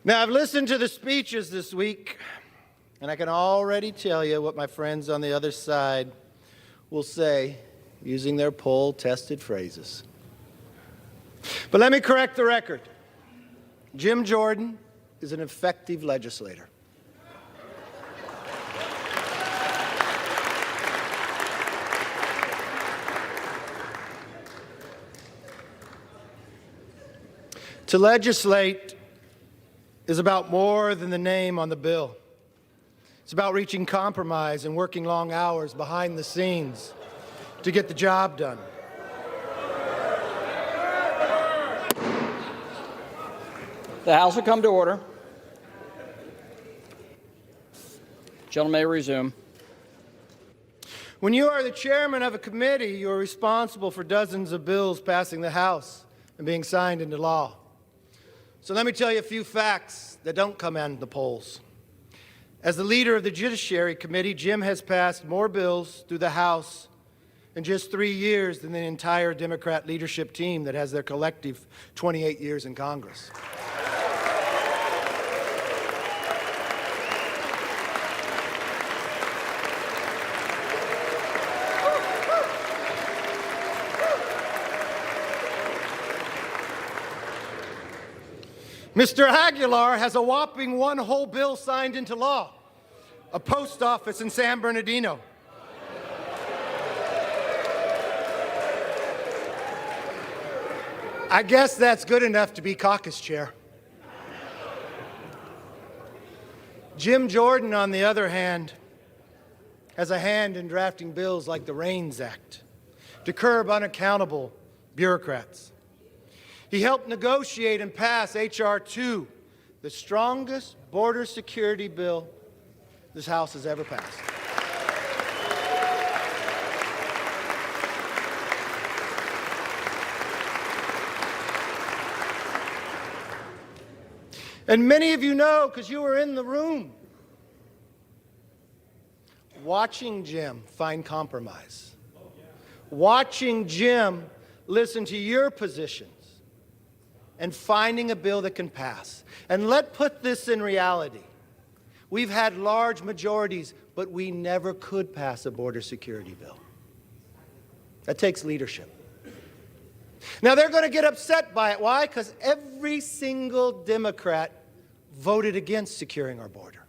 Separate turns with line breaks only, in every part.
Now, I've listened to the speeches this week, and I can already tell you what my friends on the other side will say using their poll-tested phrases. But let me correct the record. Jim Jordan is an effective legislator. To legislate is about more than the name on the bill. It's about reaching compromise and working long hours behind the scenes to get the job done.
The House will come to order. Gentlemen may resume.
When you are the chairman of a committee, you are responsible for dozens of bills passing the House and being signed into law. So let me tell you a few facts that don't come in the polls. As the leader of the Judiciary Committee, Jim has passed more bills through the House in just 3 years than the entire Democrat leadership team that has their collective 28 years in Congress. Mr. Aguilar has a whopping one whole bill signed into law, a post office in San Bernardino. I guess that's good enough to be caucus chair. Jim Jordan, on the other hand, has a hand in drafting bills like the REINS Act to curb unaccountable bureaucrats. He helped negotiate and pass H.R. 2, the strongest border security bill this House has ever passed. And many of you know, because you were in the room, watching Jim find compromise, watching Jim listen to your positions, and finding a bill that can pass. And let's put this in reality. We've had large majorities, but we never could pass a border security bill. That takes leadership. Now, they're going to get upset by it. Why? Because every single Democrat voted against securing our border.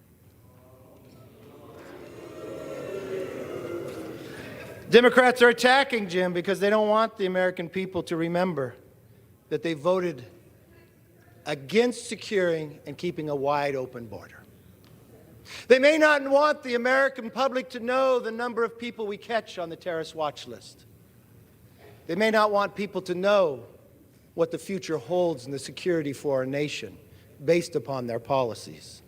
Democrats are attacking Jim because they don't want the American people to remember that they voted against securing and keeping a wide open border. They may not want the American public to know the number of people we catch on the terrorist watch list. They may not want people to know what the future holds in the security for our nation based upon their policies.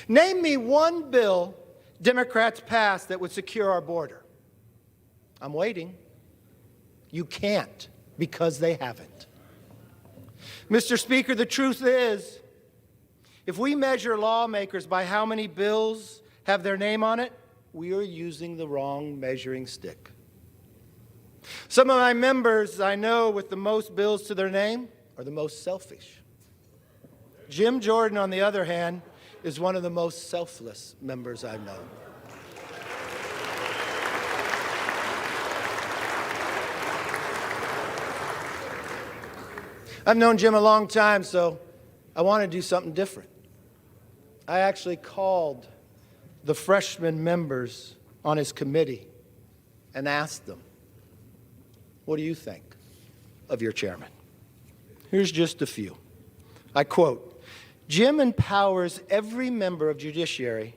Name me one bill Democrats passed that would secure our border. I'm waiting. You can't, because they haven't. Mr. Speaker, the truth is, if we measure lawmakers by how many bills have their name on it, we are using the wrong measuring stick. Some of my members I know with the most bills to their name are the most selfish. Jim Jordan, on the other hand, is one of the most selfless members I've known. I've known Jim a long time, so I want to do something different. I actually called the freshman members on his committee and asked them, what do you think of your chairman? Here's just a few. I quote, Jim empowers every member of judiciary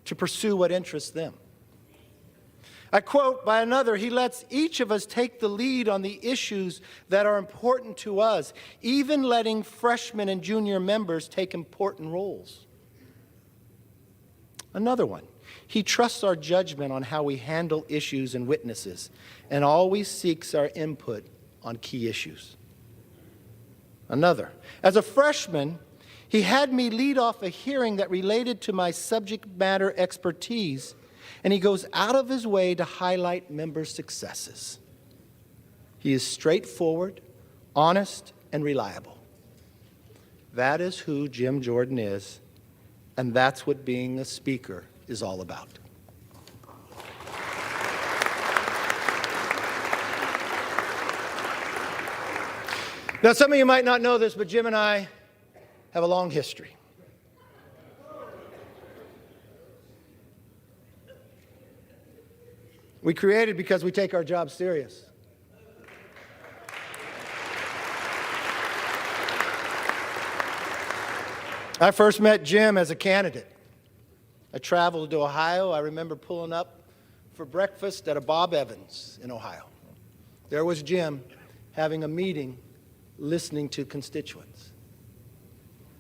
to pursue what interests them. I quote by another, he lets each of us take the lead on the issues that are important to us, even letting freshmen and junior members take important roles. Another one, he trusts our judgment on how we handle issues and witnesses, and always seeks our input on key issues. Another, as a freshman, he had me lead off a hearing that related to my subject matter expertise, and he goes out of his way to highlight members' successes. He is straightforward, honest, and reliable. That is who Jim Jordan is, and that's what being a speaker is all about. Now, some of you might not know this, but Jim and I have a long history. We created because we take our job serious. I first met Jim as a candidate. I traveled to Ohio. I remember pulling up for breakfast at a Bob Evans in Ohio. There was Jim having a meeting, listening to constituents.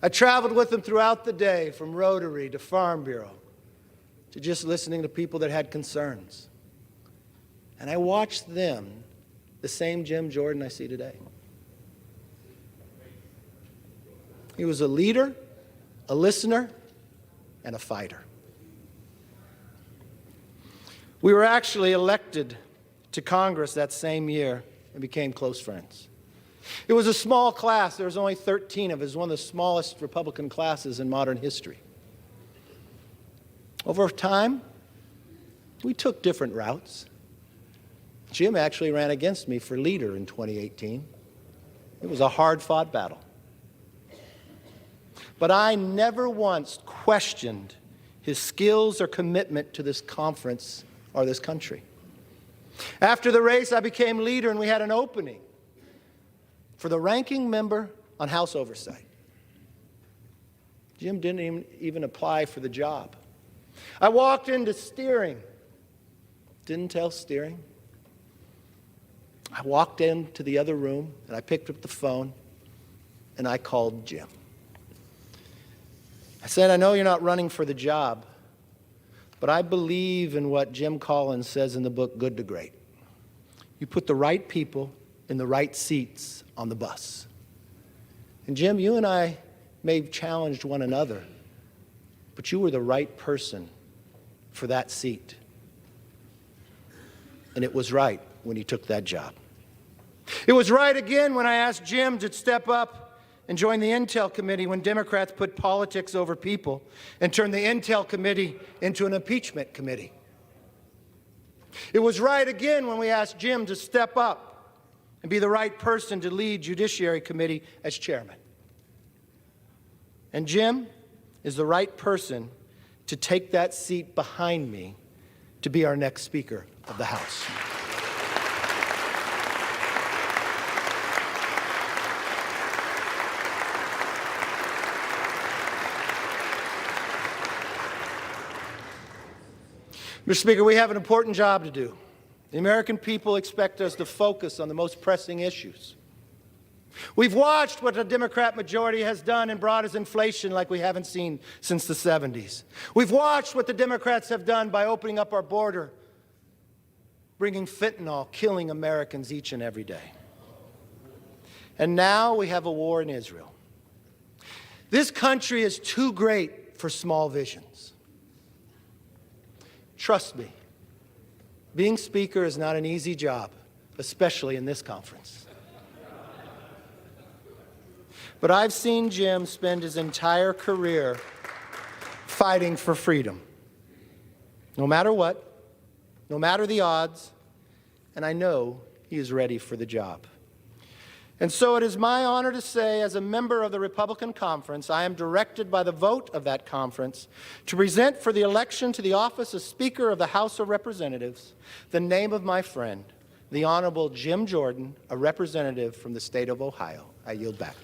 I traveled with him throughout the day, from Rotary to Farm Bureau, to just listening to people that had concerns. And I watched them, the same Jim Jordan I see today. He was a leader, a listener, and a fighter. We were actually elected to Congress that same year and became close friends. It was a small class. There was only 13 of us. It was one of the smallest Republican classes in modern history. Over time, we took different routes. Jim actually ran against me for leader in 2018. It was a hard-fought battle. But I never once questioned his skills or commitment to this conference or this country. After the race, I became leader, and we had an opening for the ranking member on House Oversight. Jim didn't even apply for the job. I walked into steering, didn't tell steering. I walked into the other room, and I picked up the phone, and I called Jim. I said, I know you're not running for the job, but I believe in what Jim Collins says in the book, Good to Great. You put the right people in the right seats on the bus. And Jim, you and I may have challenged one another, but you were the right person for that seat. And it was right when he took that job. It was right again when I asked Jim to step up and join the Intel Committee when Democrats put politics over people and turned the Intel Committee into an impeachment committee. It was right again when we asked Jim to step up and be the right person to lead Judiciary Committee as chairman. And Jim is the right person to take that seat behind me to be our next Speaker of the House. Mr. Speaker, we have an important job to do. The American people expect us to focus on the most pressing issues. We've watched what the Democrat majority has done and brought us inflation like we haven't seen since the 70s. We've watched what the Democrats have done by opening up our border, bringing fentanyl, killing Americans each and every day. And now we have a war in Israel. This country is too great for small visions. Trust me, being Speaker is not an easy job, especially in this conference. But I've seen Jim spend his entire career fighting for freedom, no matter what, no matter the odds, and I know he is ready for the job. And so it is my honor to say, as a member of the Republican Conference, I am directed by the vote of that conference to present for the election to the office of Speaker of the House of Representatives the name of my friend, the Honorable Jim Jordan, a representative from the state of Ohio. I yield back.